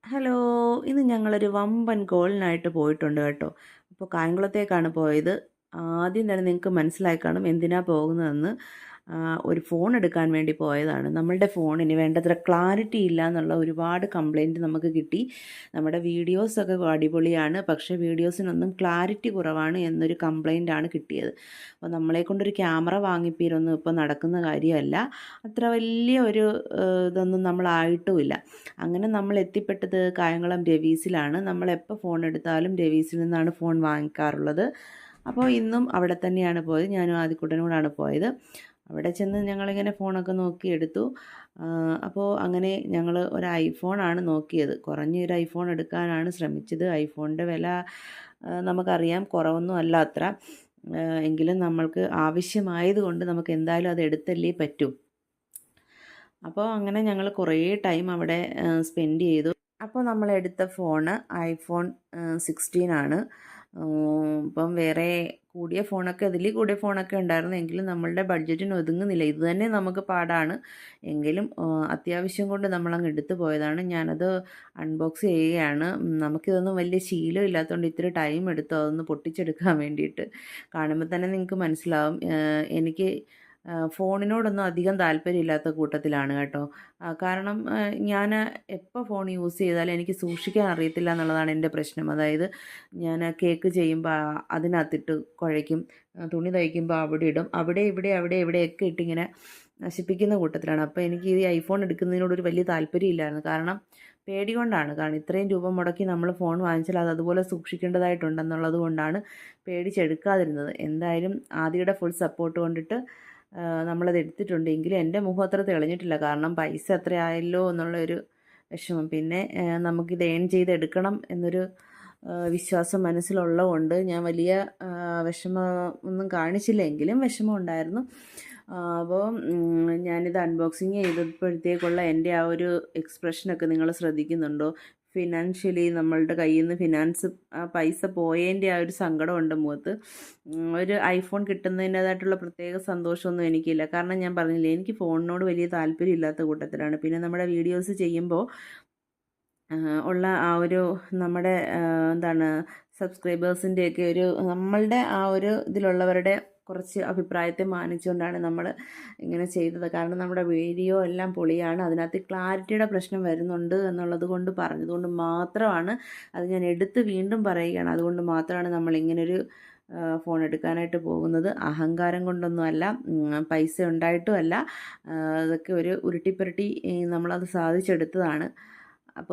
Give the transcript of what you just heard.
Hello, ഇന്ന് ഞങ്ങളൊരു വമ്പൻ കോളിനായിട്ട് പോയിട്ടുണ്ട് കേട്ടോ. അപ്പോൾ കായംകുളത്തേക്കാണ് പോയത്. ആദ്യം തന്നെ നിങ്ങൾക്ക് മനസ്സിലായി കാണും എന്തിനാ പോകുന്നതെന്ന്. ഒരു ഫോൺ എടുക്കാൻ വേണ്ടി പോയതാണ്. നമ്മളുടെ ഫോണിന് വേണ്ടത്ര ക്ലാരിറ്റി ഇല്ല എന്നുള്ള ഒരുപാട് കംപ്ലൈൻറ്റ് നമുക്ക് കിട്ടി. നമ്മുടെ വീഡിയോസൊക്കെ അടിപൊളിയാണ്, പക്ഷേ വീഡിയോസിനൊന്നും ക്ലാരിറ്റി കുറവാണ് എന്നൊരു കംപ്ലൈൻ്റാണ് കിട്ടിയത്. അപ്പോൾ നമ്മളെക്കൊണ്ടൊരു ക്യാമറ വാങ്ങിപ്പീരൊന്നും ഇപ്പോൾ നടക്കുന്ന കാര്യമല്ല. അത്ര വലിയ ഒരു ഇതൊന്നും നമ്മളായിട്ടുമില്ല. അങ്ങനെ നമ്മൾ എത്തിപ്പെട്ടത് കായംകുളം രവീസിലാണ്. നമ്മളെപ്പോൾ ഫോൺ എടുത്താലും രവീസിൽ നിന്നാണ് ഫോൺ വാങ്ങിക്കാറുള്ളത്. അപ്പോൾ ഇന്നും അവിടെ തന്നെയാണ് പോയത്. ഞാനും ആദ്യക്കുട്ടനും കൂടാണ് പോയത്. അവിടെ ചെന്ന് ഞങ്ങളിങ്ങനെ ഫോണൊക്കെ നോക്കി എടുത്തു. അപ്പോൾ അങ്ങനെ ഞങ്ങൾ ഒരു ഐഫോണാണ് നോക്കിയത്. കുറഞ്ഞൊരു ഐഫോൺ എടുക്കാനാണ് ശ്രമിച്ചത്. ഐഫോണിൻ്റെ വില നമുക്കറിയാം, കുറവൊന്നും അല്ല അത്ര. എങ്കിലും നമ്മൾക്ക് ആവശ്യമായതുകൊണ്ട് നമുക്ക് എന്തായാലും അത് എടുത്തല്ലേ പറ്റൂ. അപ്പോൾ അങ്ങനെ ഞങ്ങൾ കുറേ ടൈം അവിടെ സ്പെൻഡ് ചെയ്തു. അപ്പോൾ നമ്മൾ എടുത്ത ഫോണ് ഐഫോൺ 16 ആണ്. ഇപ്പം വേറെ കൂടിയ ഫോണൊക്കെ ഇതിൽ കൂടിയ ഫോണൊക്കെ ഉണ്ടായിരുന്നു, എങ്കിലും നമ്മളുടെ ബഡ്ജറ്റിന് ഒതുങ്ങുന്നില്ല. ഇത് തന്നെ നമുക്ക് പാടാണ്. എങ്കിലും അത്യാവശ്യം കൊണ്ട് നമ്മളങ്ങ് എടുത്തു പോയതാണ്. ഞാനത് അൺബോക്സ് ചെയ്യുകയാണ്. നമുക്കിതൊന്നും വലിയ ശീലം ഇല്ലാത്തതുകൊണ്ട് ഇത്തിരി ടൈം എടുത്തു അതൊന്ന് പൊട്ടിച്ചെടുക്കാൻ വേണ്ടിയിട്ട്. കാണുമ്പോൾ തന്നെ നിങ്ങൾക്ക് മനസ്സിലാവും എനിക്ക് ഫോണിനോടൊന്നും അധികം താല്പര്യമില്ലാത്ത കൂട്ടത്തിലാണ് കേട്ടോ. കാരണം ഞാൻ എപ്പോൾ ഫോൺ യൂസ് ചെയ്താലും എനിക്ക് സൂക്ഷിക്കാൻ അറിയത്തില്ല എന്നുള്ളതാണ് എൻ്റെ പ്രശ്നം. അതായത് ഞാൻ കേക്ക് ചെയ്യുമ്പോൾ അതിനകത്തിട്ട് കുഴയ്ക്കും, തുണി തയ്ക്കുമ്പോൾ അവിടെ ഇടും, അവിടെ ഇവിടെ അവിടെ ഇവിടെയൊക്കെ ഇട്ടിങ്ങനെ നശിപ്പിക്കുന്ന കൂട്ടത്തിലാണ്. അപ്പോൾ എനിക്ക് ഈ ഐഫോൺ എടുക്കുന്നതിനോടൊരു വലിയ താല്പര്യമില്ലായിരുന്നു. കാരണം പേടി കൊണ്ടാണ്. കാരണം ഇത്രയും രൂപ മുടക്കി നമ്മൾ ഫോൺ വാങ്ങിച്ചാൽ അത് അതുപോലെ സൂക്ഷിക്കേണ്ടതായിട്ടുണ്ടെന്നുള്ളത് കൊണ്ടാണ് പേടിച്ചെടുക്കാതിരുന്നത്. എന്തായാലും ആദ്യയുടെ ഫുൾ സപ്പോർട്ട് കൊണ്ടിട്ട് നമ്മളത് എടുത്തിട്ടുണ്ട്. എങ്കിലും എൻ്റെ മുഖം അത്ര തെളിഞ്ഞിട്ടില്ല. കാരണം പൈസ അത്ര ആയല്ലോ എന്നുള്ളൊരു വിഷമം. പിന്നെ നമുക്കിത് ഏൺ ചെയ്തെടുക്കണം എന്നൊരു വിശ്വാസം മനസ്സിലുള്ളതുകൊണ്ട് ഞാൻ വലിയ വിഷമം ഒന്നും കാണിച്ചില്ല, എങ്കിലും വിഷമം ഉണ്ടായിരുന്നു. അപ്പോൾ ഞാനിത് അൺബോക്സിങ് ചെയ്തപ്പോഴത്തേക്കുള്ള എൻ്റെ ആ ഒരു എക്സ്പ്രഷനൊക്കെ നിങ്ങൾ ശ്രദ്ധിക്കുന്നുണ്ടോ? ഫിനാൻഷ്യലി നമ്മളുടെ കയ്യിൽ നിന്ന് പൈസ പോയതിൻ്റെ ആ ഒരു സങ്കടമുണ്ട് മുഖത്ത്. ഒരു ഐഫോൺ കിട്ടുന്നതിൻ്റേതായിട്ടുള്ള പ്രത്യേക സന്തോഷമൊന്നും എനിക്കില്ല. കാരണം ഞാൻ പറഞ്ഞില്ലേ, എനിക്ക് ഫോണിനോട് വലിയ താല്പര്യമില്ലാത്ത കൂട്ടത്തിലാണ്. പിന്നെ നമ്മുടെ വീഡിയോസ് ചെയ്യുമ്പോൾ ഉള്ള ആ ഒരു നമ്മുടെ എന്താണ് സബ്സ്ക്രൈബേഴ്സിൻ്റെയൊക്കെ ഒരു നമ്മളുടെ ആ ഒരു ഇതിലുള്ളവരുടെ കുറച്ച് അഭിപ്രായത്തെ മാനിച്ചുകൊണ്ടാണ് നമ്മൾ ഇങ്ങനെ ചെയ്തത്. കാരണം നമ്മുടെ വീഡിയോ എല്ലാം പൊളിയാണ്, അതിനകത്ത് ക്ലാരിറ്റിയുടെ പ്രശ്നം വരുന്നുണ്ട് എന്നുള്ളത് കൊണ്ട് പറഞ്ഞതുകൊണ്ട് മാത്രമാണ് അത് ഞാൻ എടുത്ത് വീണ്ടും പറയുകയാണ്. അതുകൊണ്ട് മാത്രമാണ് നമ്മളിങ്ങനൊരു ഫോൺ എടുക്കാനായിട്ട് പോകുന്നത്. അഹങ്കാരം കൊണ്ടൊന്നുമല്ല, പൈസ ഉണ്ടായിട്ടുമല്ല. അതൊക്കെ ഒരു ഉരുട്ടിപ്പുരട്ടി നമ്മളത് സാധിച്ചെടുത്തതാണ്.